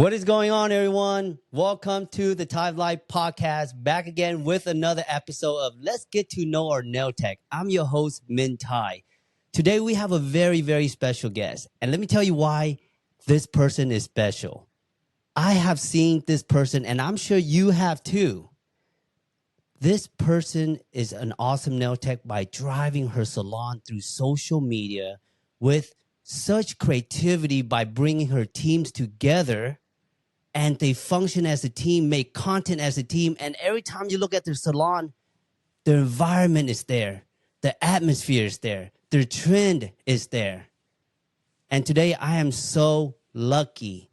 What is going on, everyone? Welcome to the Thai Lyfe Podcast, back again with another episode of Let's Get to Know Our Nailtech. I'm your host, Min Thai. Today, we have a very, very special guest. And let me tell you why this person is special. I have seen this person, and I'm sure you have too. This person is an awesome nail tech by driving her salon through social media with such creativity by bringing her teams together. And they function as a team, make content as a team. And every time you look at their salon, their environment is there. The atmosphere is there. Their trend is there. And today I am so lucky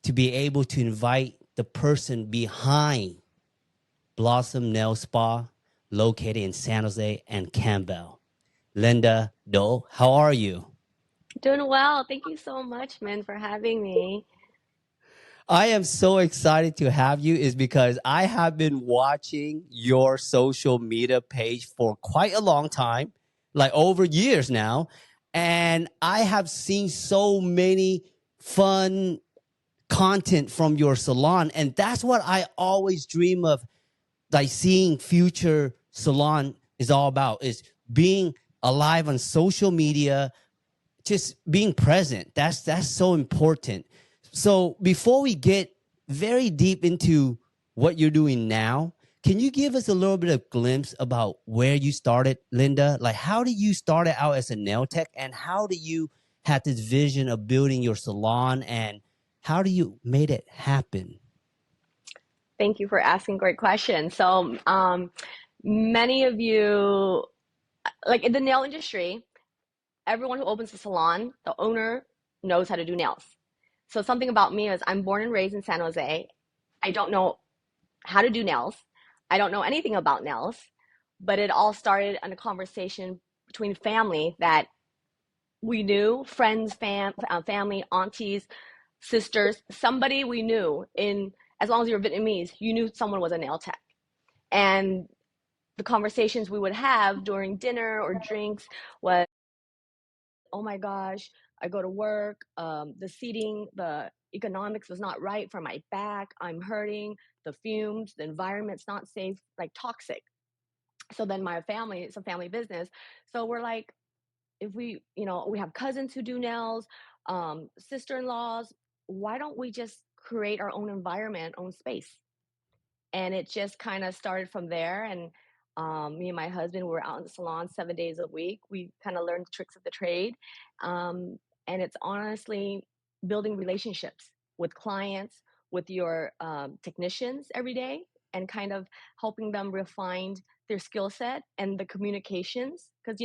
to be able to invite the person behind Blossom Nail Spa, located in San Jose and Campbell. Linda Do, how are you? Doing well. Thank you so much, Min, for having me. I am so excited to have you is because I have been watching your social media page for quite a long time, like over years now. And I have seen so many fun content from your salon. And that's what I always dream of, like seeing future salon is all about, is being alive on social media, just being present. That's so important. So before we get very deep into what you're doing now, can you give us a little bit of glimpse about where you started, Linda? Like, how did you start out as a nail tech, and how do you have this vision of building your salon, and how do you made it happen? Thank you for asking great questions. So, many of you, like in the nail industry, everyone who opens a salon, the owner knows how to do nails. So, something about me is I'm born and raised in San Jose. I don't know how to do nails. I don't know anything about nails, but it all started in a conversation between family that we knew, friends, family, aunties, sisters, somebody we knew in, as long as you were Vietnamese, you knew someone was a nail tech. And the conversations we would have during dinner or drinks was, oh my gosh, I go to work, the seating, the economics was not right for my back, I'm hurting, the fumes, the environment's not safe, like toxic. So then my family, it's a family business. So we're like, if we have cousins who do nails, sister-in-laws, why don't we just create our own environment, own space? And it just kind of started from there. And me and my husband were out in the salon 7 days a week. We kind of learned the tricks of the trade. Um, and it's honestly building relationships with clients, with your technicians every day, and kind of helping them refine their skill set and the communications. Because,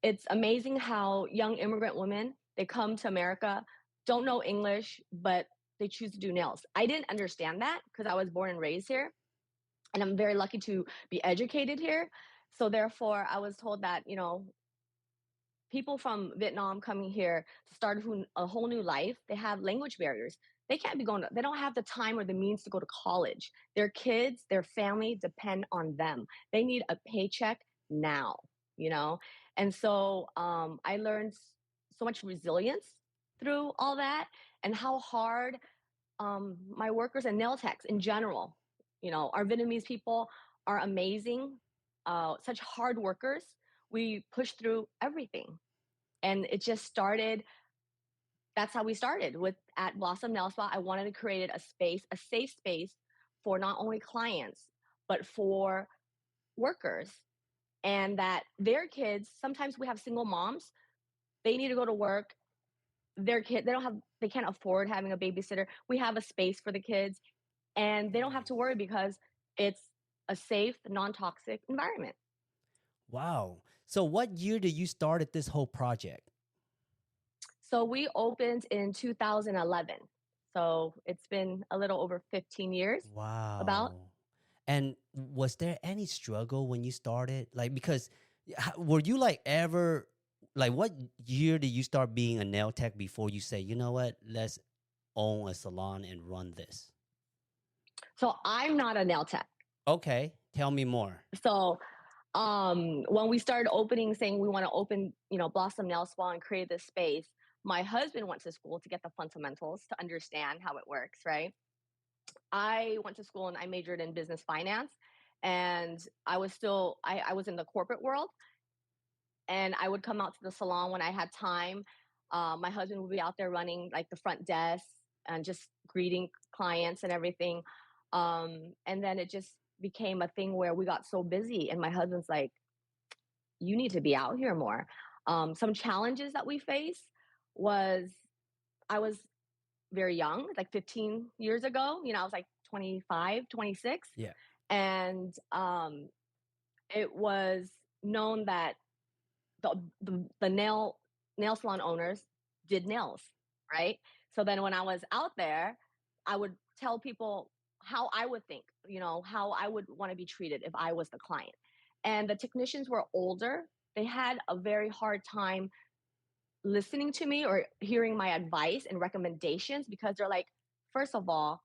it's amazing how young immigrant women, they come to America, don't know English, but they choose to do nails. I didn't understand that because I was born and raised here, and I'm very lucky to be educated here. So therefore, I was told that, people from Vietnam coming here to start a whole new life, they have language barriers. They can't be going to, they don't have the time or the means to go to college. Their kids, their family depend on them. They need a paycheck now, you know? And so I learned so much resilience through all that, and how hard my workers and nail techs in general, our Vietnamese people are amazing, such hard workers. We push through everything. And it just started. That's how we started with at Blossom Nail Spa. I wanted to create a space, a safe space for not only clients, but for workers. And that their kids, sometimes we have single moms, they need to go to work. Their kid, they can't afford having a babysitter. We have a space for the kids, and they don't have to worry because it's a safe, non-toxic environment. Wow. So what year did you started this whole project? So we opened in 2011. So it's been a little over 15 years about. Wow. And was there any struggle when you started? Like, because were you like ever, like, what year did you start being a nail tech before you say, you know what, let's own a salon and run this? So I'm not a nail tech. Okay. Tell me more. So when we started opening, saying we want to open, Blossom Nail Spa and create this space, My husband went to school to get the fundamentals to understand how it works, right? I went to school and I majored in business finance, and I was in the corporate world, and I would come out to the salon when I had time. My husband would be out there running like the front desk and just greeting clients and everything. And then it just became a thing where we got so busy, and my husband's like, "You need to be out here more." Some challenges that we face was I was very young, like 15 years ago. I was like 25, 26. Yeah. And it was known that the nail salon owners did nails, right? So then when I was out there, I would tell people how I would think, how I would want to be treated if I was the client. And the technicians were older. They had a very hard time listening to me or hearing my advice and recommendations because they're like, first of all,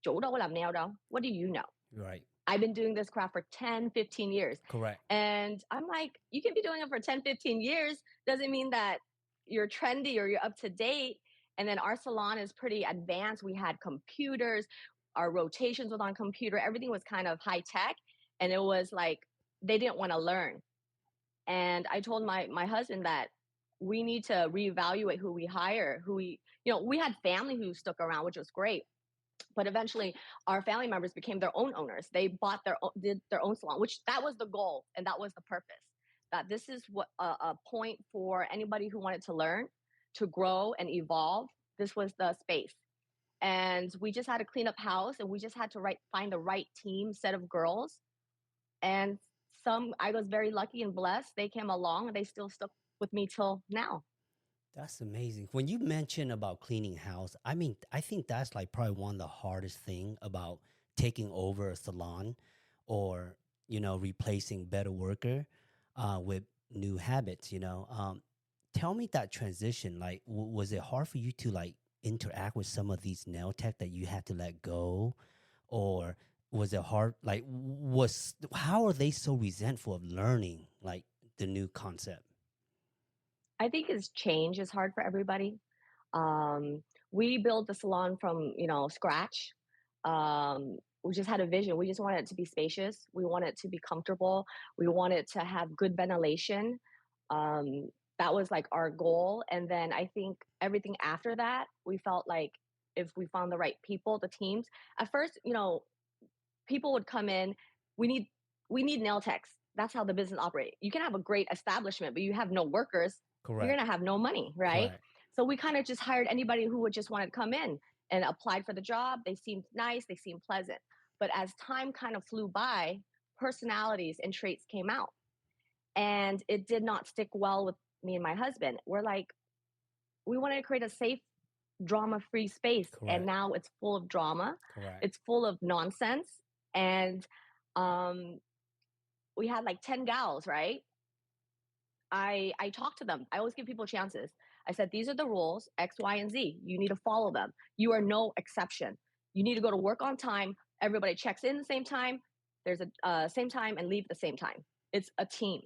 "Chỗ đâu có làm nail đâu? What do you know? Right. I've been doing this craft for 10, 15 years." Correct. And I'm like, you can be doing it for 10, 15 years. Doesn't mean that you're trendy or you're up to date. And then our salon is pretty advanced. We had computers, our rotations was on computer, everything was kind of high tech. And it was like, they didn't want to learn. And I told my husband that we need to reevaluate who we hire, we had family who stuck around, which was great. But eventually our family members became their own owners. They did their own salon, which that was the goal. And that was the purpose, that this is what a point for anybody who wanted to learn, to grow and evolve. This was the space. And we just had to clean up house, and we just had to find the right team set of girls. And I was very lucky and blessed. They came along and they still stuck with me till now. That's amazing. When you mention about cleaning house, I mean, I think that's like probably one of the hardest thing about taking over a salon or, replacing better worker with new habits, Tell me that transition. Like, was it hard for you to like interact with some of these nail tech that you had to let go? Or was it hard? Like, how are they so resentful of learning like the new concept? I think change is hard for everybody. We built the salon from, scratch. We just had a vision. We just wanted it to be spacious. We wanted it to be comfortable. We wanted to have good ventilation. That was like our goal. And then I think everything after that, we felt like if we found the right people, the teams. At first, people would come in. We need nail techs. That's how the business operates. You can have a great establishment, but you have no workers. Correct. You're gonna have no money, right? Correct. So we kind of just hired anybody who would just want to come in and applied for the job. They seemed nice, they seemed pleasant. But as time kind of flew by, personalities and traits came out. And it did not stick well with me and my husband. We're like, we wanted to create a safe, drama-free space. Correct. And now it's full of drama. Correct. It's full of nonsense. And we had like 10 gals, right? I talked to them. I always give people chances. I said, these are the rules, X, Y, and Z. You need to follow them. You are no exception. You need to go to work on time. Everybody checks in the same time. There's a same time and leave at the same time. It's a team.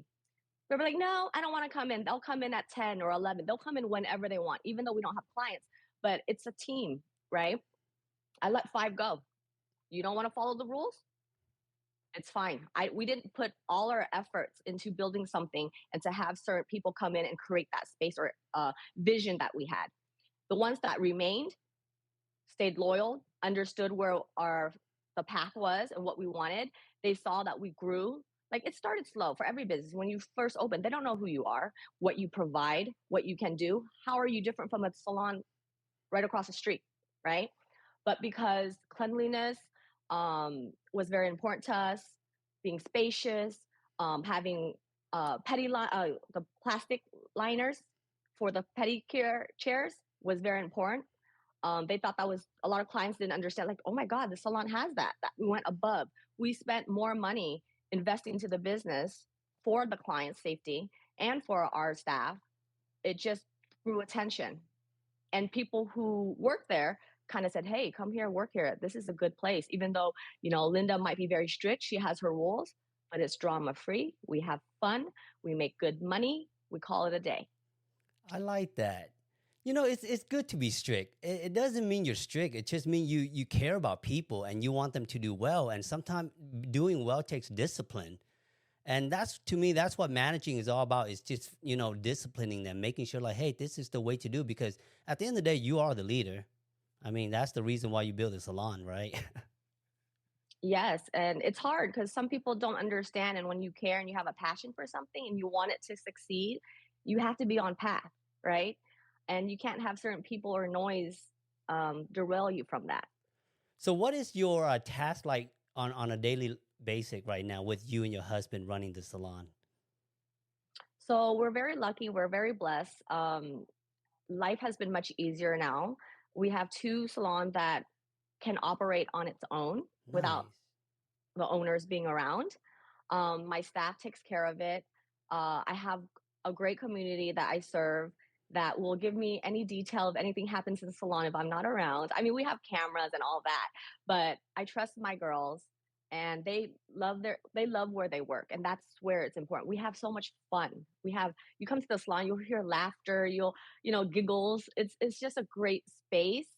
They were like, no, I don't want to come in. They'll come in at 10 or 11. They'll come in whenever they want, even though we don't have clients. But it's a team, right? I let 5 go. You don't want to follow the rules? It's fine. We didn't put all our efforts into building something and to have certain people come in and create that space or vision that we had. The ones that remained stayed loyal, understood where the path was and what we wanted. They saw that we grew. Like, it started slow for every business. When you first open, they don't know who you are, what you provide, what you can do. How are you different from a salon right across the street, right? But because cleanliness was very important to us, being spacious, having the plastic liners for the pedicure chairs was very important. They thought that was, a lot of clients didn't understand, like, oh my God, the salon has that. We went above. We spent more money investing into the business for the client's safety and for our staff. It just drew attention. And people who work there kind of said, hey, come here, work here. This is a good place. Even though, Linda might be very strict, she has her rules, but it's drama free. We have fun. We make good money. We call it a day. I like that. It's good to be strict. It doesn't mean you're strict. It just means you care about people and you want them to do well. And sometimes doing well takes discipline. And that's, to me, that's what managing is all about. Is just, disciplining them, making sure like, hey, this is the way to do it. Because at the end of the day, you are the leader. I mean, that's the reason why you build a salon, right? Yes, and it's hard because some people don't understand. And when you care and you have a passion for something and you want it to succeed, you have to be on path, right? And you can't have certain people or noise derail you from that. So what is your task like on a daily basis right now with you and your husband running the salon? So we're very lucky. We're very blessed. Life has been much easier now. We have two salons that can operate on its own without Nice. the owners being around. My staff takes care of it. I have a great community that I serve that will give me any detail if anything happens in the salon if I'm not around. I mean, we have cameras and all that, but I trust my girls and they love where they work, and that's where it's important. We have so much fun. You come to the salon, you'll hear laughter, giggles. It's just a great space.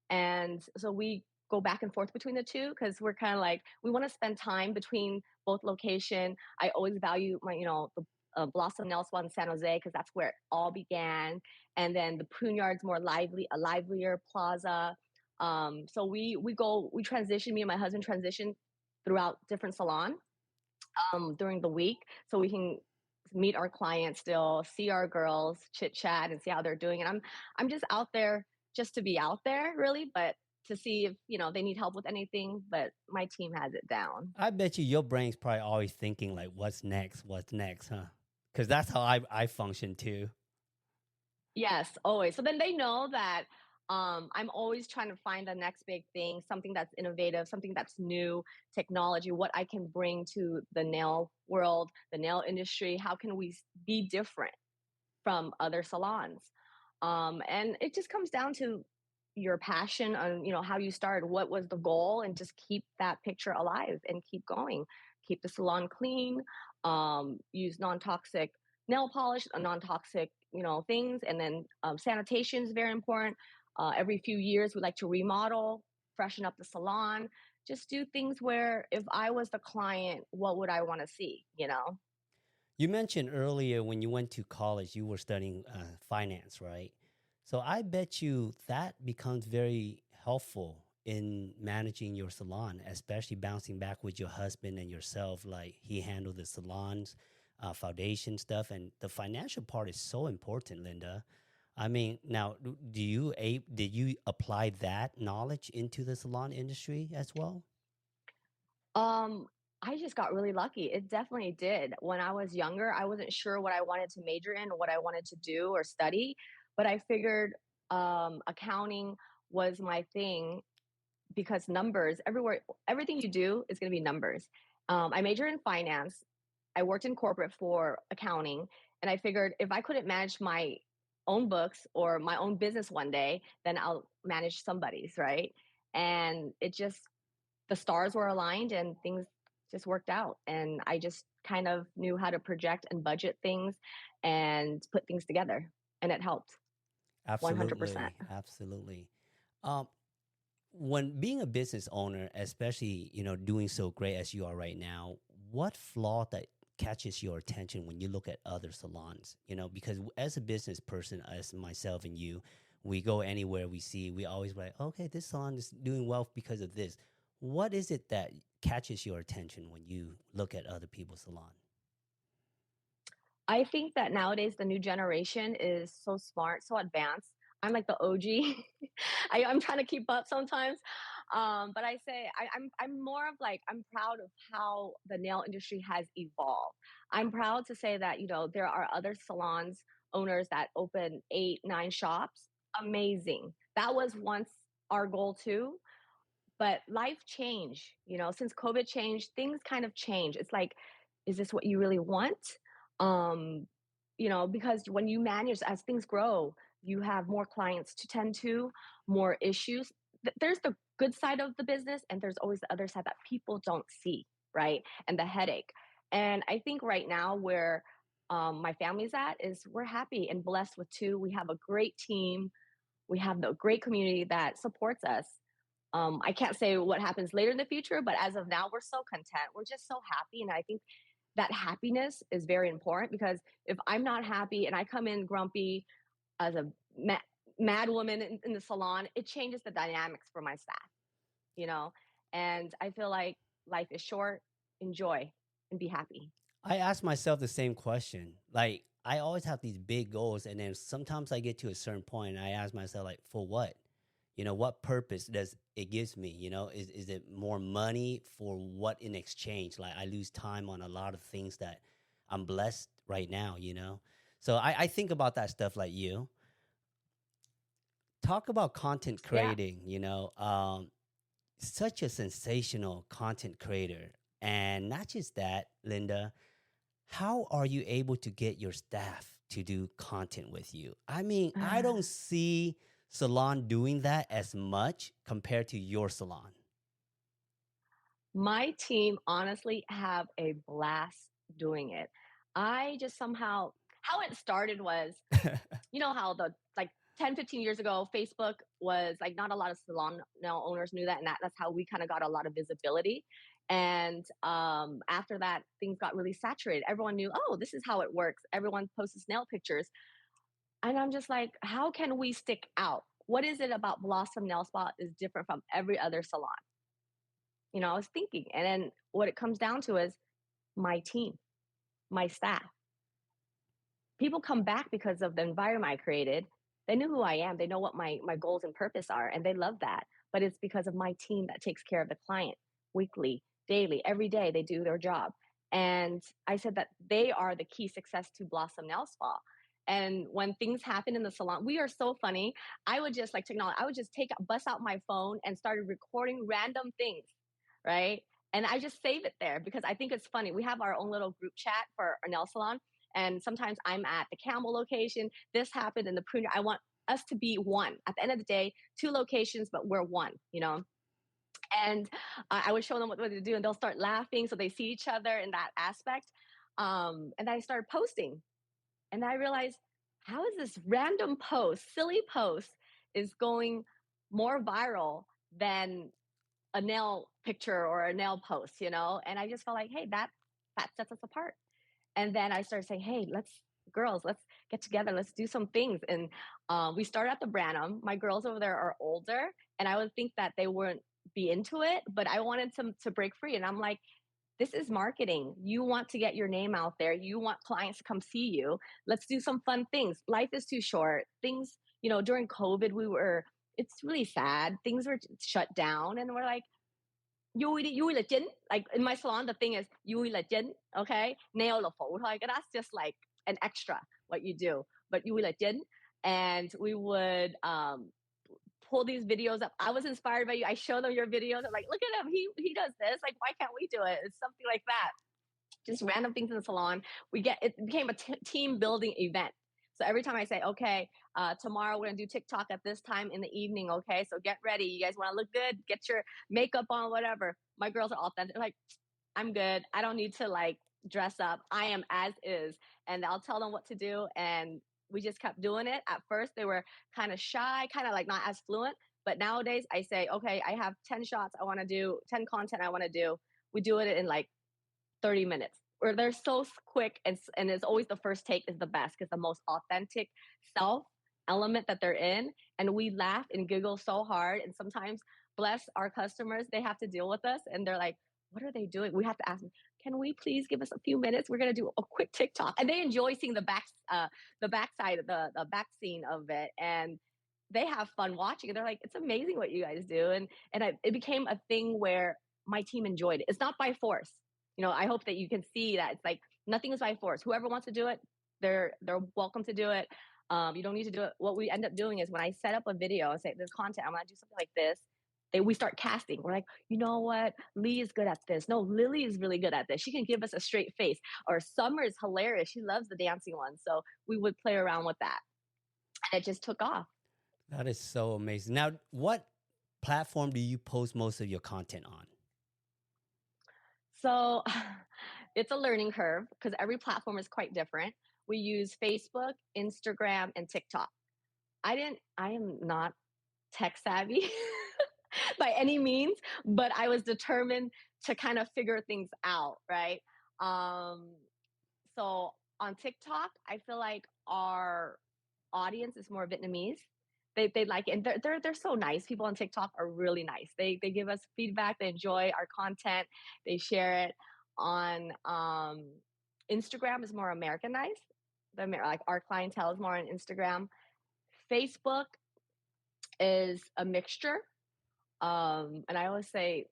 And so we go back and forth between the two because we're kind of like we want to spend time between both location. I always value the Blossom Nail Salon in San Jose because that's where it all began, and then the Pruneyard's more a livelier plaza. So we transition. Me and my husband transition throughout different salons during the week, so we can meet our clients still, see our girls, chit chat, and see how they're doing. And I'm just out there just to be out there, really, but to see if they need help with anything. But my team has it down. I bet you your brain's probably always thinking like, what's next, huh? Because that's how I function too. Yes, always. So then they know that I'm always trying to find the next big thing, something that's innovative, something that's new, technology, what I can bring to the nail world, the nail industry. How can we be different from other salons? And it just comes down to your passion on, how you started, what was the goal, and just keep that picture alive and keep going. Keep the salon clean, use non-toxic nail polish, non-toxic, things. And then sanitation is very important. Every few years, we like to remodel, freshen up the salon, just do things where if I was the client, what would I want to see? You mentioned earlier when you went to college, you were studying finance, right? So I bet you that becomes very helpful in managing your salon, especially bouncing back with your husband and yourself. Like he handled the salons, foundation stuff, and the financial part is so important, Linda. I mean, now, did you apply that knowledge into the salon industry as well? Um, I just got really lucky. It definitely did. When I was younger, I wasn't sure what I wanted to major in or what I wanted to do or study, but I figured accounting was my thing because numbers everywhere, everything you do is going to be numbers. I majored in finance. I worked in corporate for accounting, and I figured if I couldn't manage my own books or my own business one day, then I'll manage somebody's, right? And the stars were aligned and things just worked out. And I just kind of knew how to project and budget things and put things together. And it helped 100%. Absolutely, absolutely. Um, when being a business owner, especially doing so great as you are right now, what flaw that catches your attention when you look at other salons? Because as a business person, as myself and you, we go anywhere we see, we always like, okay, this salon is doing well because of this. What is it that catches your attention when you look at other people's salon? I think that nowadays the new generation is so smart, so advanced. I'm like the OG. I'm trying to keep up sometimes. But I say I'm more of like I'm proud of how the nail industry has evolved. I'm proud to say that, there are other salons owners that open 8, 9 shops. Amazing. That was once our goal too. But life changed, since COVID changed, things kind of change. It's like, is this what you really want? Um, because when you manage, as things grow, you have more clients to tend to, more issues. There's the good side of the business, and there's always the other side that people don't see, right? And the headache. And I think right now where my family's at is we're happy and blessed with two. We have a great team. We have the great community that supports us. I can't say what happens later in the future, but as of now, we're so content. We're just so happy. And I think that happiness is very important, because if I'm not happy and I come in grumpy as a mad woman in the salon, it changes the dynamics for my staff, you know? And I feel like life is short, enjoy and be happy. I ask myself the same question. Like, I always have these big goals, and then sometimes I get to a certain point and I ask myself, like, for what? What purpose does it gives me? Is it more money? For what in exchange? Like, I lose time on a lot of things that I'm blessed right now. So I think about that stuff like you. Talk about content Yeah. creating, such a sensational content creator. And not just that, Linda, how are you able to get your staff to do content with you? I mean, I don't see salon doing that as much compared to your salon. My team honestly have a blast doing it. I just somehow, how it started was, how the like 10, 15 years ago, Facebook was like, not a lot of salon now owners knew that. And that's how we kind of got a lot of visibility. And after that, things got really saturated. Everyone knew, oh, this is how it works. Everyone posts nail pictures. And I'm just like, how can we stick out? What is it about Blossom Nail Spa is different from every other salon? I was thinking. And then what it comes down to is my team, my staff. People come back because of the environment I created. They knew who I am. They know what my goals and purpose are, and they love that. But it's because of my team that takes care of the client weekly, daily, every day. They do their job. And I said that they are the key success to Blossom Nail Spa. And when things happen in the salon, we are so funny. I would just like technology. I would just bust out my phone and started recording random things, right? And I just save it there because I think it's funny. We have our own little group chat for our nail salon. And sometimes I'm at the Campbell location. This happened in the Pruner. I want us to be one. At the end of the day, two locations, but we're one. And I would show them what to do, and they'll start laughing. So they see each other in that aspect. And then I started posting. And I realized, how is this random post, silly post, is going more viral than a nail picture or a nail post, And I just felt like, hey, that sets us apart. And then I started saying, hey, let's get together. Let's do some things. And we started at the Branham. My girls over there are older, and I would think that they wouldn't be into it, but I wanted to break free. And I'm like, this is marketing. You want to get your name out there. You want clients to come see you. Let's do some fun things. Life is too short. Things, during COVID, it's really sad. Things were shut down, and we're like, vui là chính. Like in my salon, the thing is vui là chính, okay? Nail là phụ thôi. That's just like an extra what you do. But vui là chính. And we would pull these videos up. I was inspired by you. I show them your videos. I'm like, look at him. He does this. Like, why can't we do it? It's something like that. Just random things in the salon. It became a team building event. So every time I say, okay, tomorrow we're going to do TikTok at this time in the evening. Okay, so get ready. You guys want to look good? Get your makeup on, whatever. My girls are authentic. They're like, I'm good. I don't need to like dress up. I am as is. And I'll tell them what to do. And we just kept doing it. At first, they were kind of shy, kind of like not as fluent. But nowadays, I say, okay, I have 10 shots I want to do, 10 content I want to do. We do it in like 30 minutes. Or they're so quick, and it's always the first take is the best because the most authentic self element that they're in. And we laugh and giggle so hard. And sometimes, bless our customers, they have to deal with us and they're like, what are they doing? We have to ask them, can we please give us a few minutes? We're going to do a quick TikTok. And they enjoy seeing the backside of the back scene of it. And they have fun watching it. They're like, it's amazing what you guys do. And it became a thing where my team enjoyed it. It's not by force. I hope that you can see that it's like nothing is by force. Whoever wants to do it, they're welcome to do it. You don't need to do it. What we end up doing is when I set up a video and say this content, I'm gonna do something like this. We start casting. We're like, you know what? Lee is good at this. No, Lily is really good at this. She can give us a straight face. Or Summer is hilarious. She loves the dancing one. So we would play around with that. And it just took off. That is so amazing. Now, what platform do you post most of your content on? So it's a learning curve because every platform is quite different. We use Facebook, Instagram, and TikTok. I am not tech savvy by any means, but I was determined to kind of figure things out, right? Um, so on TikTok, I feel like our audience is more Vietnamese. They like it, and they're so nice. People on TikTok are really nice. They give us feedback. They enjoy our content. They share it on Instagram is more Americanized. Like our clientele is more on Instagram. Facebook is a mixture. And I always say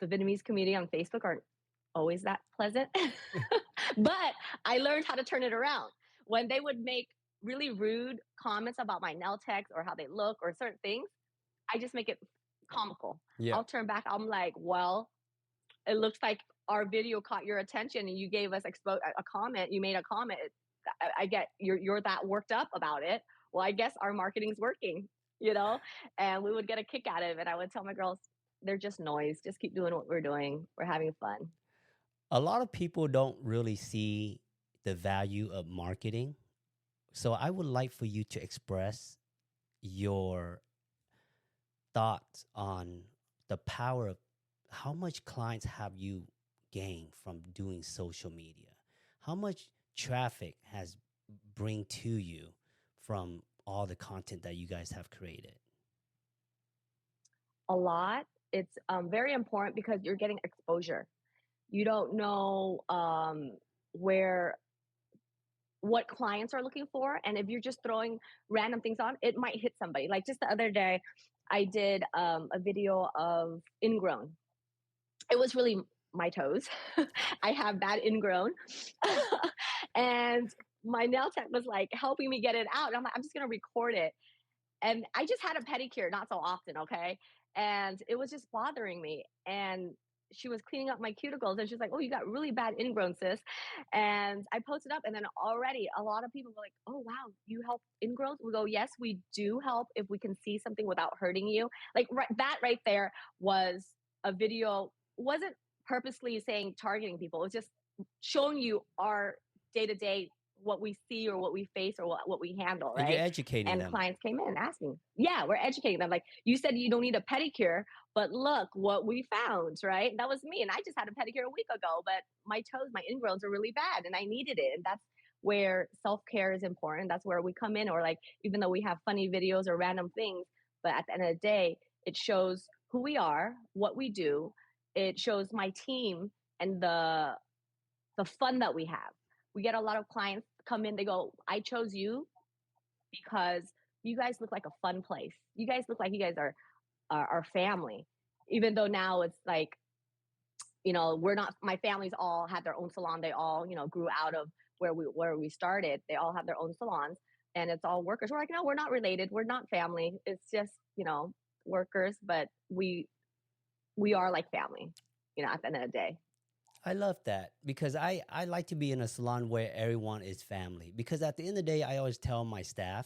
the Vietnamese community on Facebook aren't always that pleasant. But I learned how to turn it around. When they would make really rude comments about my nail techs or how they look or certain things, I just make it comical. Yeah. I'll turn back. I'm like, well, it looks like our video caught your attention and you gave us a comment. You made a comment. I get you're that worked up about it. Well, I guess our marketing's working, you know? And we would get a kick out of it. I would tell my girls, they're just noise. Just keep doing what we're doing. We're having fun. A lot of people don't really see the value of marketing. So I would like for you to express your thoughts on the power of how much clients have you gained from doing social media? How much traffic has bring to you from all the content that you guys have created? A lot. It's very important because you're getting exposure. You don't know where what clients are looking for, and if you're just throwing random things on, it might hit somebody. Like just the other day, I did a video of ingrown. It was really my toes. I have bad ingrown, and my nail tech was like helping me get it out. And I'm like, I'm just gonna record it. And I just had a pedicure not so often, okay? And it was just bothering me. And she was cleaning up my cuticles and she's like, oh, you got really bad ingrown, sis. And I posted up, and then already a lot of people were like, oh, wow, you help ingrowns? We go, yes, we do help if we can see something without hurting you. Like that right there was a video, wasn't purposely saying targeting people. It was just showing you our day to day what we see or what we face or what we handle, And you're right? educating And them. clients came in asking, yeah, we're educating them. Like, you said you don't need a pedicure, but look what we found, right? That was me. And I just had a pedicure a week ago, but my toes, my ingrowns are really bad and I needed it. And that's where self-care is important. That's where we come in, or like, even though we have funny videos or random things, but at the end of the day, it shows who we are, what we do. It shows my team and the fun that we have. We get a lot of clients come in, they go, I chose you because you guys look like a fun place. You guys look like you guys are our family. Even though now it's like, you know, we're not, my families all had their own salon. They all, you know, grew out of where we started. They all have their own salons and it's all workers. We're like, no, we're not related. We're not family. It's just, you know, workers, but we are like family, you know, at the end of the day. I love that because I like to be in a salon where everyone is family. Because at the end of the day, I always tell my staff,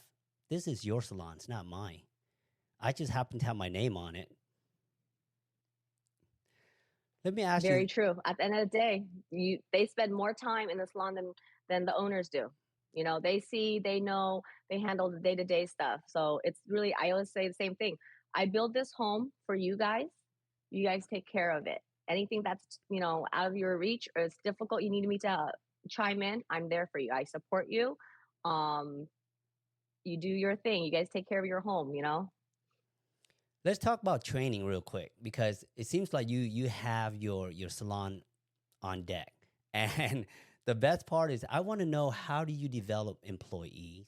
this is your salon, it's not mine. I just happen to have my name on it. Let me ask Very you. true. At the end of the day, they spend more time in the salon than the owners do. You know, they see, they know, they handle the day-to-day stuff. So it's really, I always say the same thing. I build this home for you guys. You guys take care of it. Anything that's, you know, out of your reach or it's difficult, you need me to chime in, I'm there for you. I support you. You do your thing. You guys take care of your home, you know? Let's talk about training real quick because it seems like you have your salon on deck. And the best part is I want to know, how do you develop employees,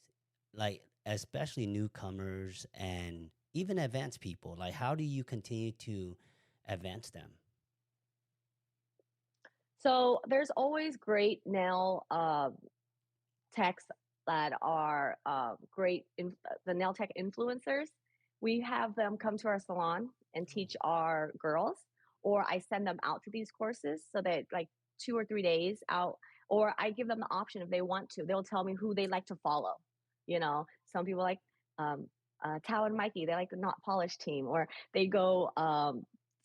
like especially newcomers and even advanced people? Like, how do you continue to advance them? So there's always great nail techs that are great, the nail tech influencers. We have them come to our salon and teach our girls, or I send them out to these courses so that like 2 or 3 days out, or I give them the option if they want to. They'll tell me who they like to follow. You know, some people like Tao and Mikey, they like the not polished team, or they go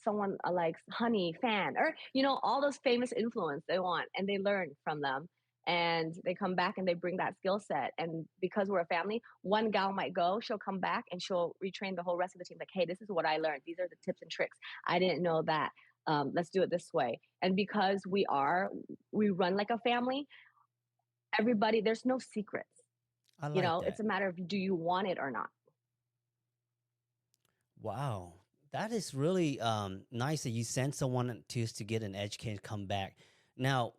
someone like Honey Fan, or you know, all those famous influence they want, and they learn from them. and they come back and they bring that skill set. And because we're a family, one gal might go, she'll come back and she'll retrain the whole rest of the team. Like, hey, this is what I learned. These are the tips and tricks. I didn't know that. Let's do it this way. And because we run like a family, everybody, there's no secrets. I like It's that. a matter of, do you want it or not? Wow. That is really nice that you send someone to get an education come back. Now,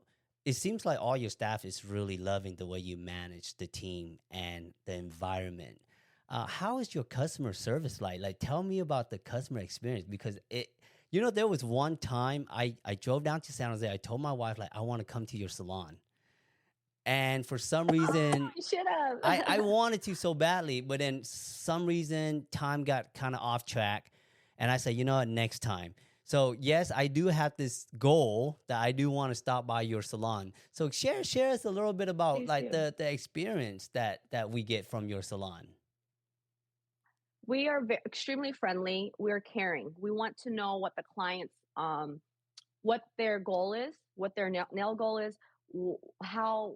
it seems like all your staff is really loving the way you manage the team and the environment. How is your customer service like? Like, tell me about the customer experience, because there was one time I drove down to San Jose. I told my wife, like, I want to come to your salon. And for some reason, You should have. I wanted to so badly, but then some reason time got kind of off track. And I said, you know what, next time. So yes, I do have this goal that I do want to stop by your salon. So share us a little bit about Please do. the experience that we get from your salon. We are extremely friendly. We're caring. We want to know what the clients, what their goal is, what their nail goal is, how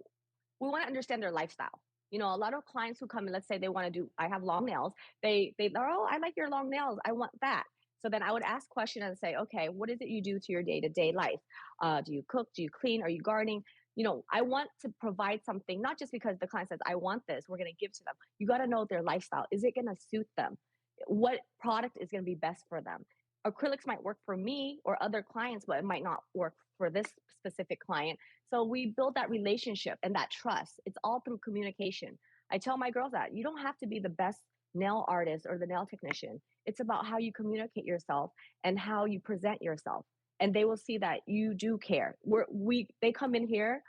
we want to understand their lifestyle. A lot of clients who come in, let's say they want to do, I have long nails. They're, oh, I like your long nails. I want that. So then I would ask questions and say, okay, what is it you do to your day-to-day life? Do you cook? Do you clean? Are you gardening? I want to provide something, not just because the client says, I want this, we're going to give to them. You got to know their lifestyle. Is it going to suit them? What product is going to be best for them? Acrylics might work for me or other clients, but it might not work for this specific client. So we build that relationship and that trust. It's all through communication. I tell my girls that you don't have to be the best nail artist or the nail technician. It's about how you communicate yourself and how you present yourself. And they will see that you do care. They come in here,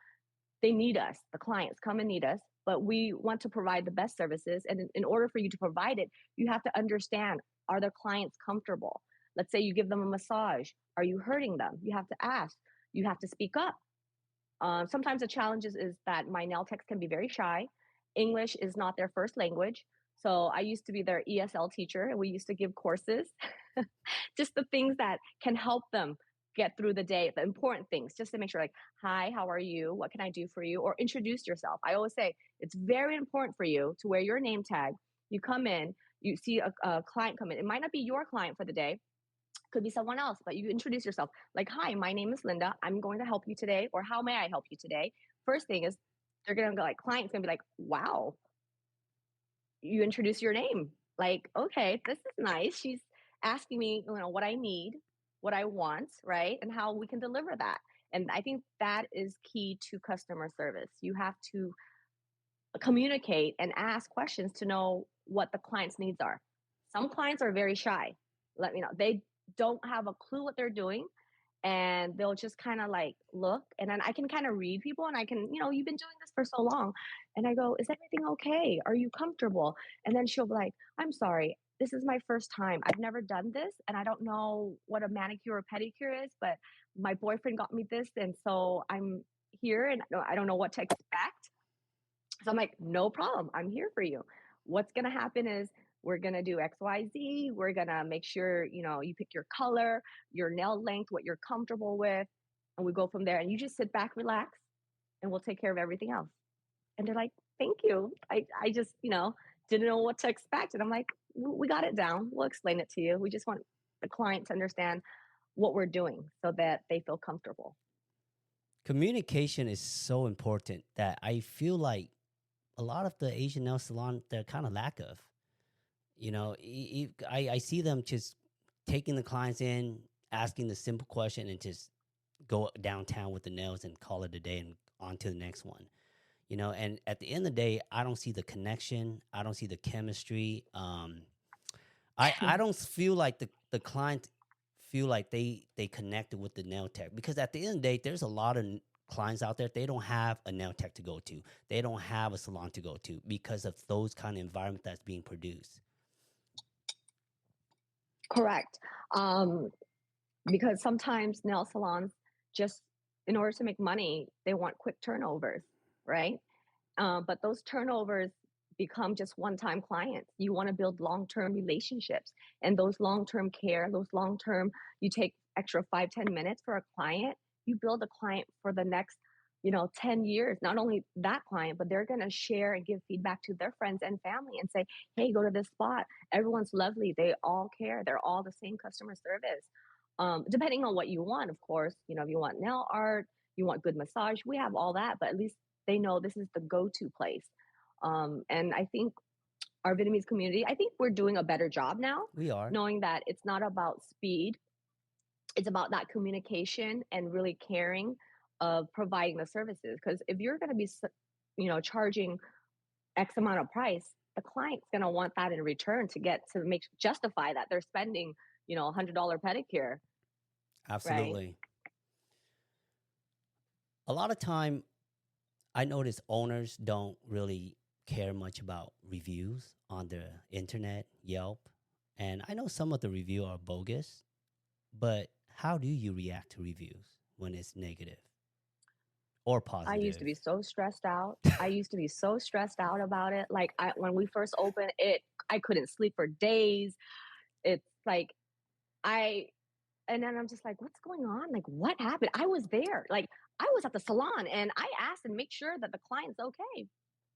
they need us. The clients come and need us, but we want to provide the best services. And in order for you to provide it, you have to understand, are the clients comfortable? Let's say you give them a massage. Are you hurting them? You have to ask. You have to speak up. Sometimes the challenge is that my nail techs can be very shy. English is not their first language. So I used to be their ESL teacher, and we used to give courses, just the things that can help them get through the day, the important things, just to make sure, like, hi, how are you? What can I do for you? Or introduce yourself. I always say it's very important for you to wear your name tag. You come in, you see a client come in. It might not be your client for the day, could be someone else, but you introduce yourself like, hi, my name is Linda. I'm going to help you today. Or how may I help you today? First thing is they're going to go, like, client's going to be like, wow, you introduce your name. Like, okay, this is nice. She's asking me, what I need, what I want, right? And how we can deliver that. And I think that is key to customer service. You have to communicate and ask questions to know what the client's needs are. Some clients are very shy. Let me know. They don't have a clue what they're doing, and they'll just kind of like look, and then I can kind of read people, and I can, you've been doing this for so long, and I go, is everything okay? Are you comfortable? And then she'll be like, I'm sorry, this is my first time. I've never done this, and I don't know what a manicure or pedicure is, but my boyfriend got me this, and so I'm here, and I don't know what to expect. So I'm like, no problem. I'm here for you. What's going to happen is we're going to do XYZ. We're going to make sure, you pick your color, your nail length, what you're comfortable with. And we go from there. And you just sit back, relax, and we'll take care of everything else. And they're like, thank you. I just, didn't know what to expect. And I'm like, we got it down. We'll explain it to you. We just want the client to understand what we're doing so that they feel comfortable. Communication is so important that I feel like a lot of the Asian nail salon, they're kind of lack of. I see them just taking the clients in, asking the simple question, and just go downtown with the nails and call it a day and on to the next one. And at the end of the day, I don't see the connection. I don't see the chemistry. I don't feel like the client feel like they connected with the nail tech, because at the end of the day, there's a lot of clients out there, they don't have a nail tech to go to. They don't have a salon to go to because of those kind of environment that's being produced. Correct. Because sometimes nail salons, just in order to make money, they want quick turnovers, right? But those turnovers become just one-time clients. You want to build long-term relationships, and those long-term care, those long-term, you take extra 5-10 minutes for a client, you build a client for the next, 10 years, not only that client, but they're going to share and give feedback to their friends and family and say, hey, go to this spot. Everyone's lovely. They all care. They're all the same customer service. Depending on what you want, of course, if you want nail art, you want good massage, we have all that, but at least they know this is the go-to place. And I think our Vietnamese community, I think we're doing a better job now, We are. knowing that it's not about speed. It's about that communication and really caring of providing the services. Because if you're going to be, charging X amount of price, the client's going to want that in return to justify that they're spending, $100 pedicure, right? Absolutely. A lot of time, I notice owners don't really care much about reviews on the internet, Yelp. And I know some of the reviews are bogus, but how do you react to reviews when it's negative or I used to be positive? so stressed out. I used to be so stressed out about it. Like when we first opened it, I couldn't sleep for days. It's like and then I'm just like, what's going on? Like, what happened? I was there. Like, I was at the salon and I asked and make sure that the client's okay.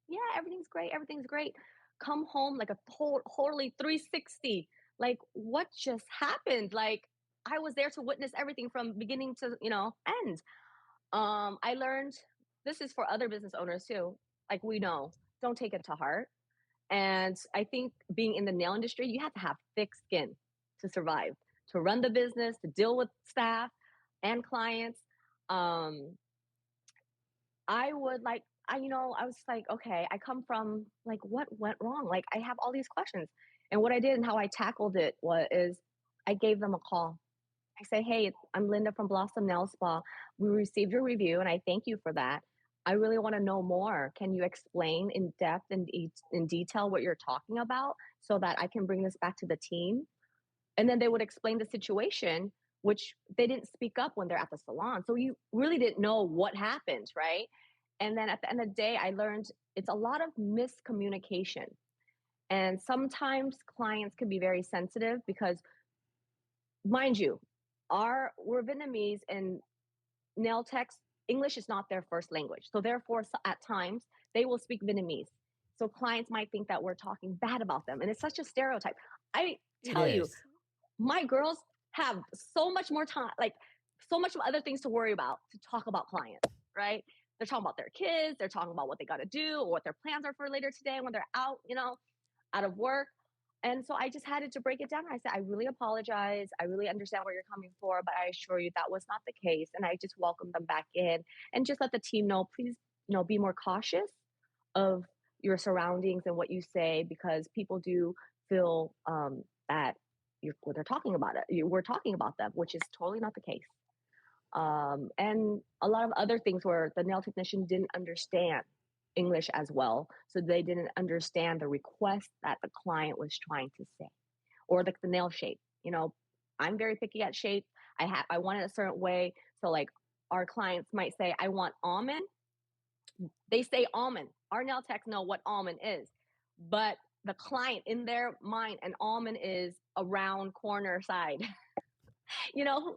Yeah, everything's great. Everything's great. Come home like a totally 360. Like, what just happened? Like, I was there to witness everything from beginning to, end. I learned this is for other business owners too. Like, we know, don't take it to heart. And I think being in the nail industry, you have to have thick skin to survive, to run the business, to deal with staff and clients. Um, I would like, I was like, okay, I come from like, what went wrong? Like, I have all these questions. And what I did and how I tackled it is I gave them a call. I say, hey, I'm Linda from Blossom Nail Spa. We received your review and I thank you for that. I really want to know more. Can you explain in depth and in detail what you're talking about so that I can bring this back to the team? And then they would explain the situation, which they didn't speak up when they're at the salon. So you really didn't know what happened, right? And then at the end of the day, I learned it's a lot of miscommunication. And sometimes clients can be very sensitive because, mind you, we're Vietnamese and Nailtech's English is not their first language. So therefore, at times, they will speak Vietnamese. So clients might think that we're talking bad about them. And it's such a stereotype. I It tell you, is. my girls have so much more time, like so much other things to worry about to talk about clients, right? They're talking about their kids, they're talking about what they got to do or what their plans are for later today when they're out, out of work. And so I just had to break it down. I said, I really apologize. I really understand where you're coming for, but I assure you that was not the case. And I just welcomed them back in and just let the team know, please, be more cautious of your surroundings and what you say, because people do feel that when they're talking about it, we're talking about them, which is totally not the case. And a lot of other things where the nail technician didn't understand English as well. So they didn't understand the request that the client was trying to say, or the nail shape. I'm very picky at shape. I want it a certain way. So like our clients might say, I want almond. They say almond. Our nail techs know what almond is, but the client in their mind, an almond is a round corner side. you know,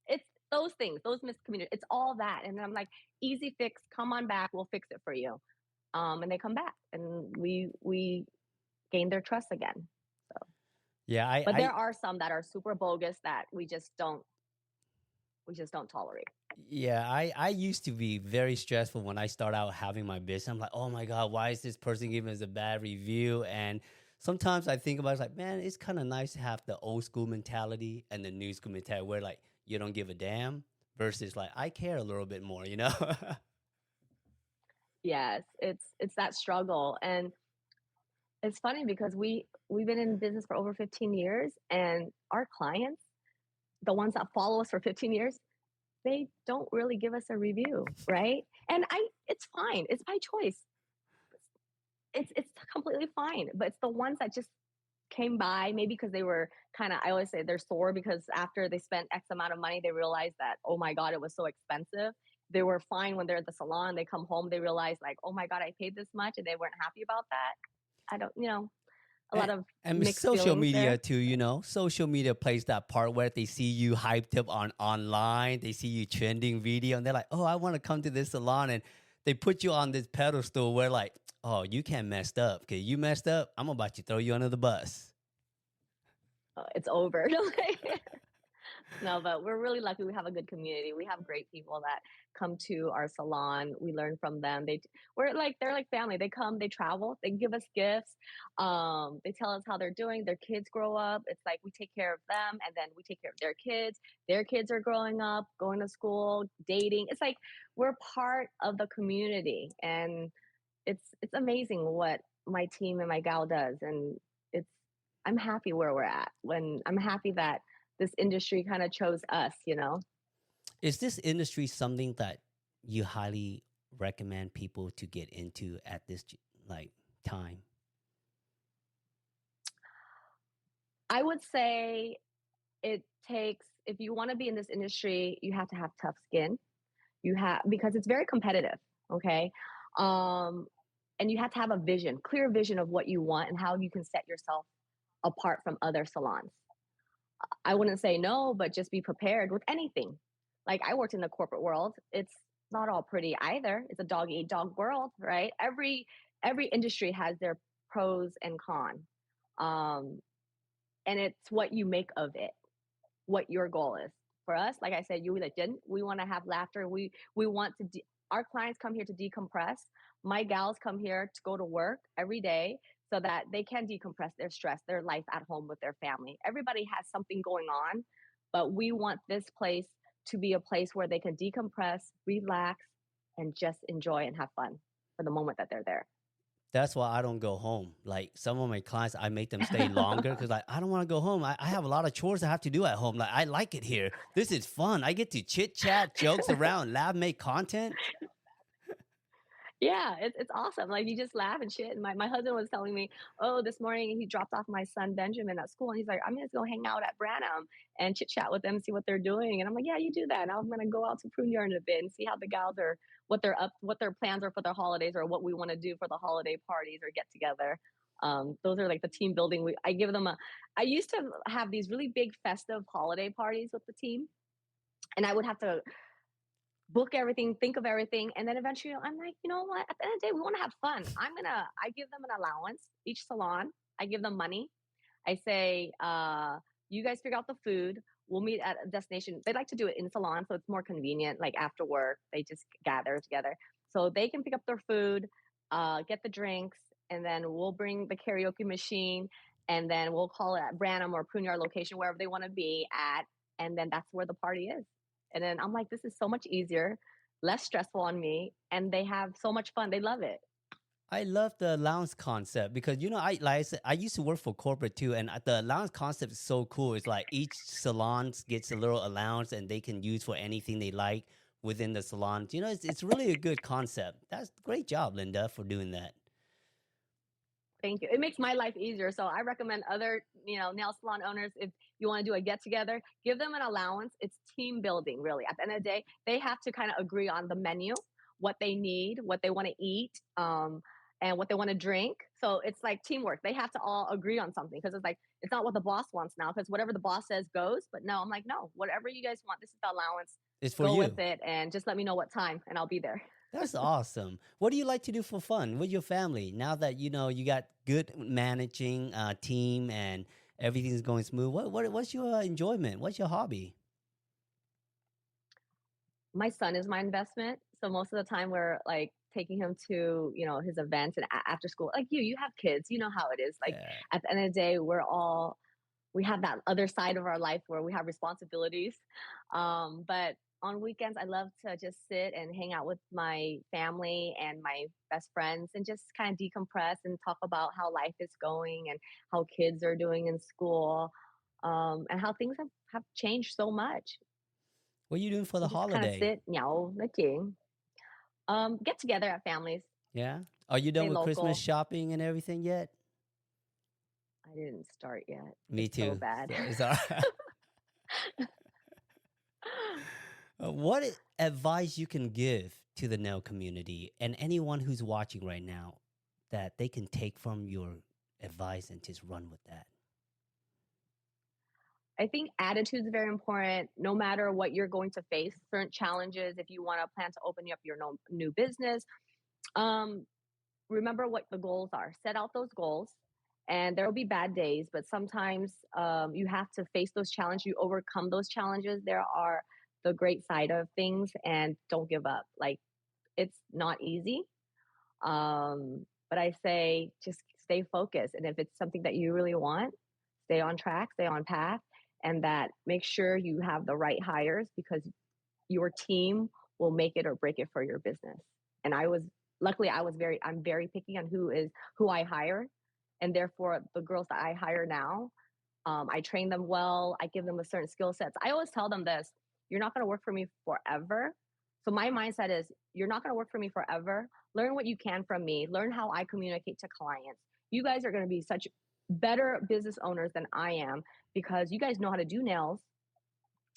it's those things, those miscommunications. It's all that. And I'm like, easy fix. Come on back. We'll fix it for you. And they come back, and we gain their trust again. So, Yeah, but there are some that are super bogus that we just don't tolerate. Yeah, I used to be very stressful when I start out having my business. I'm like, oh my God, why is this person giving us a bad review? And sometimes I think about it, it's like, man, it's kind of nice to have the old school mentality and the new school mentality where like you don't give a damn versus like I care a little bit more, Yes, it's that struggle. And it's funny because we've been in business for over 15 years, and our clients, the ones that follow us for 15 years, they don't really give us a review, right? And it's fine. It's by choice. It's completely fine. But it's the ones that just came by, maybe because they were I always say they're sore because after they spent X amount of money, they realized that, oh my God, it was so expensive. They were fine when they're at the salon. They come home, they realize like, oh my God, I paid this much, and they weren't happy about that. I don't, a lot of And with mixed social feelings media there. too, social media plays that part where they see you hyped up on online, they see you trending video, and they're like, "Oh, I want to come to this salon," and they put you on this pedestal where like, "Oh, you can't mess up, because you messed up, I'm about to throw you under the bus." It's over. No, but we're really lucky. We have a good community. We have great people that come to our salon. We learn from them. They're like family. They come, they travel, they give us gifts. They tell us how they're doing. Their kids grow up. It's like we take care of them, and then we take care of their kids. Their kids are growing up, going to school, dating. It's like we're part of the community, and it's amazing what my team and my gal does, and it's I'm happy where we're at. When I'm happy that this industry kind of chose us, you know? Is this industry something that you highly recommend people to get into at this like time? I would say it takes, if you want to be in this industry, you have to have tough skin. Because it's very competitive, okay? Um, and you have to have a vision, clear vision of what you want and how you can set yourself apart from other salons. I wouldn't say no, but just be prepared with anything. Like I worked in the corporate world. It's not all pretty either. It's a dog eat dog world, right? Every industry has their pros and cons. Um, and it's what you make of it, what your goal is. For us, like I said, you didn't. We want to have laughter. We want to. Our clients come here to decompress. My gals come here to go to work every day so that they can decompress their stress, their life at home with their family. Everybody has something going on, but we want this place to be a place where they can decompress, relax, and just enjoy and have fun for the moment that they're there. That's why I don't go home. Like some of my clients, I make them stay longer because like I don't want to go home. I have a lot of chores I have to do at home. Like I like it here. This is fun. I get to chit chat, jokes around, laugh, make content. Yeah, it's awesome. Like you just laugh and shit. And my husband was telling me, oh, this morning he dropped off my son Benjamin at school, and he's like, I'm gonna go hang out at Branham and chit chat with them, see what they're doing. And I'm like, yeah, you do that. Now I'm gonna go out to Prune Yard in a bit and see how the gals are, what their plans are for their holidays, or what we want to do for the holiday parties or get together. Those are like the team building. I used to have these really big festive holiday parties with the team, and I would have to book everything, think of everything. And then eventually I'm like, you know what? At the end of the day, we want to have fun. I give them an allowance, each salon. I give them money. I say, you guys figure out the food. We'll meet at a destination. They like to do it in salon, so it's more convenient. Like after work, they just gather together. So they can pick up their food, get the drinks, and then we'll bring the karaoke machine, and then we'll call it at Branham or Pruneyard location, wherever they want to be at. And then that's where the party is. And then I'm like, this is so much easier, less stressful on me, and they have so much fun. They love it. I love the allowance concept because like I said, I used to work for corporate too, and the allowance concept is so cool. It's like each salon gets a little allowance and they can use for anything they like within the salon. It's really a good concept. That's great job, Linda, for doing that. Thank you. It makes my life easier. So I recommend other, nail salon owners, if you want to do a get together, give them an allowance. It's team building, really. At the end of the day, they have to kind of agree on the menu, what they need, what they want to eat, and what they want to drink. So it's like teamwork. They have to all agree on something, because it's not what the boss wants now, because whatever the boss says goes. But no, I'm like, no, whatever you guys want, this is the allowance. It's for Go you. with it, and just let me know what time and I'll be there. That's awesome. What do you like to do for fun with your family now that you got good managing team and everything's going smooth? What's your enjoyment? What's your hobby? My son is my investment. So most of the time we're like taking him to, his events and after school. Like you have kids, you know how it is. Like Yeah. at the end of the day, we have that other side of our life where we have responsibilities. But on weekends, I love to just sit and hang out with my family and my best friends and just kind of decompress and talk about how life is going and how kids are doing in school, and how things have changed so much. What are you doing for the And just kind of holiday? sit, nói chuyện, get together at families, Yeah. Are you done stay with Christmas local. shopping and everything yet? I didn't start yet. Me It's so too. bad. So it's all right. What advice you can give to the nail community and anyone who's watching right now that they can take from your advice and just run with that? I think attitude is very important. No matter what you're going to face, certain challenges, if you want to plan to open up your new business, remember what the goals are. Set out those goals, and there will be bad days, but sometimes you have to face those challenges. You overcome those challenges. There are the great side of things, and don't give up. Like, it's not easy, but I say just stay focused. And if it's something that you really want, stay on track, stay on path, and that make sure you have the right hires, because your team will make it or break it for your business. And luckily I'm very picky on who I hire. And therefore the girls that I hire now, I train them well. I give them a certain skill sets. I always tell them this: you're not going to work for me forever. So my mindset is, you're not going to work for me forever. Learn what you can from me. Learn how I communicate to clients. You guys are going to be such better business owners than I am, because you guys know how to do nails,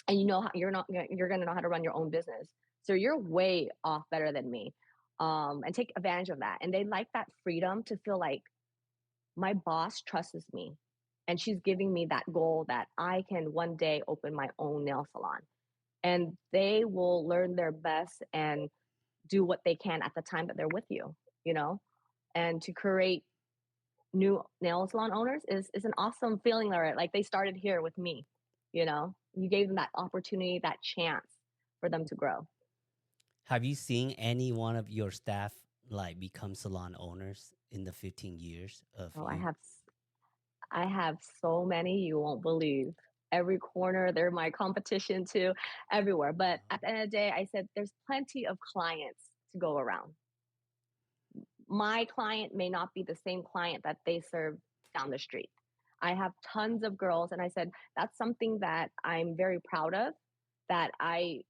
and you're going to know how to run your own business. So you're way off better than me. And take advantage of that. And they like that freedom to feel like my boss trusts me, and she's giving me that goal that I can one day open my own nail salon. And they will learn their best and do what they can at the time that they're with you, and to create new nail salon owners is an awesome feeling. Like they started here with me, you gave them that opportunity, that chance for them to grow. Have you seen any one of your staff like become salon owners in the 15 years of you? I have so many you won't believe. Every corner, they're my competition too, everywhere. But at the end of the day, I said there's plenty of clients to go around. My client may not be the same client that they serve down the street. I have tons of girls, and I said that's something that I'm very proud of, that I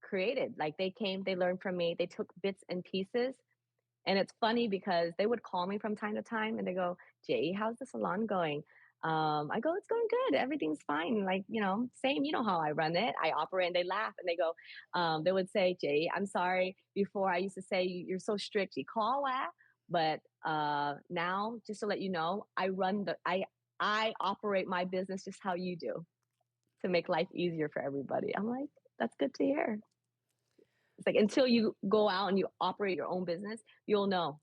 created. Like, they came, they learned from me, they took bits and pieces. And it's funny because they would call me from time to time and they go, "Jay, how's the salon going?" I go, "It's going good. Everything's fine." Like, same, how I run it. I operate, and they laugh and they go, they would say, "Jay, I'm sorry. Before I used to say you're so strict. You call that." But now, just to let you know, I operate my business just how you do, to make life easier for everybody. I'm like, that's good to hear. It's like, until you go out and you operate your own business, you'll know.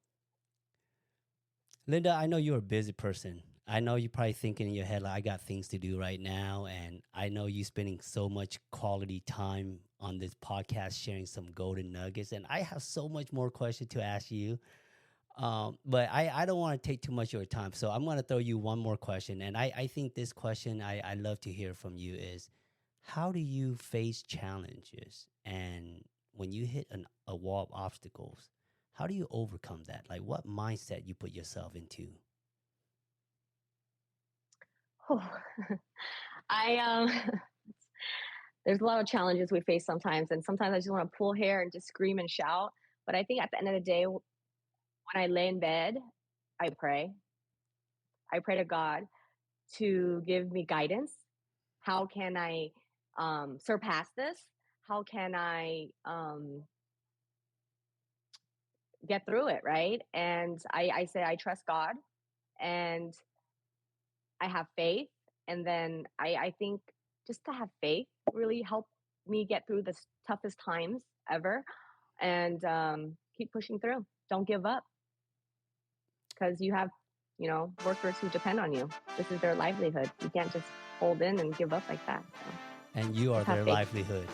Linda, I know you're a busy person. I know you're probably thinking in your head, like, I got things to do right now. And I know you're spending so much quality time on this podcast, sharing some golden nuggets. And I have so much more questions to ask you. But I don't want to take too much of your time. So I'm going to throw you one more question. And I think this question I love to hear from you is, how do you face challenges? And when you hit a wall of obstacles, how do you overcome that? Like, what mindset you put yourself into? Oh, there's a lot of challenges we face sometimes, and sometimes I just want to pull hair and just scream and shout. But I think at the end of the day, when I lay in bed, I pray. I pray to God to give me guidance. How can I surpass this? How can I get through it, right? And I say I trust God, and I have faith. And then I think just to have faith really helped me get through the toughest times ever, and keep pushing through. Don't give up, because you have, workers who depend on you. This is their livelihood. You can't just hold in and give up like that. So, and you are their livelihood.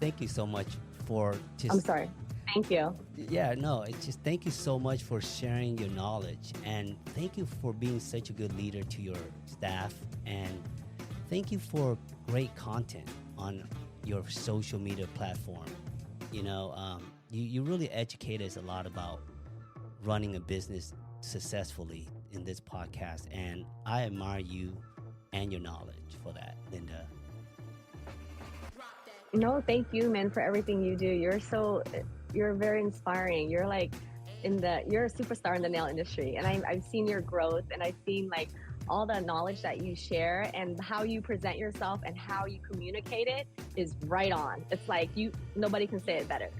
Thank you so much for just... I'm sorry. Thank you. Yeah, no, it's just thank you so much for sharing your knowledge, and thank you for being such a good leader to your staff, and thank you for great content on your social media platform. You really educate us a lot about running a business successfully in this podcast, and I admire you and your knowledge for that, Linda. No, thank you, man, for everything you do. You're very inspiring. You're like you're a superstar in the nail industry, and I've seen your growth, and I've seen like all the knowledge that you share and how you present yourself and how you communicate it is right on. It's like nobody can say it better.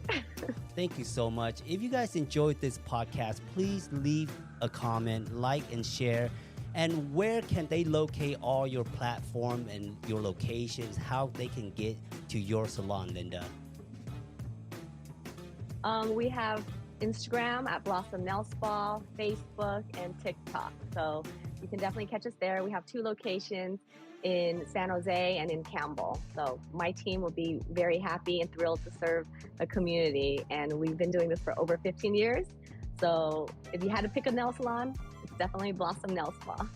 Thank you so much. If you guys enjoyed this podcast, please leave a comment, like, and share. And where can they locate all your platform and your locations, how they can get to your salon, Linda? We have Instagram at Blossom Nail Spa, Facebook, and TikTok. So you can definitely catch us there. We have 2 locations in San Jose and in Campbell. So my team will be very happy and thrilled to serve the community. And we've been doing this for over 15 years. So if you had to pick a nail salon, it's definitely Blossom Nail Spa.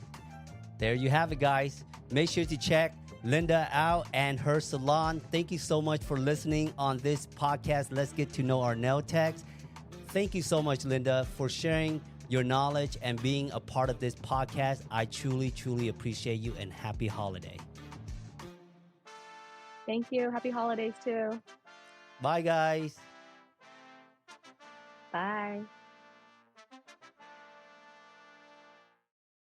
There you have it, guys. Make sure to check Linda out and her salon. Thank you so much for listening on this podcast. Let's get to know our nail techs. Thank you so much, Linda, for sharing your knowledge and being a part of this podcast. I truly, truly appreciate you, and happy holiday. Thank you. Happy holidays too. Bye, guys. Bye.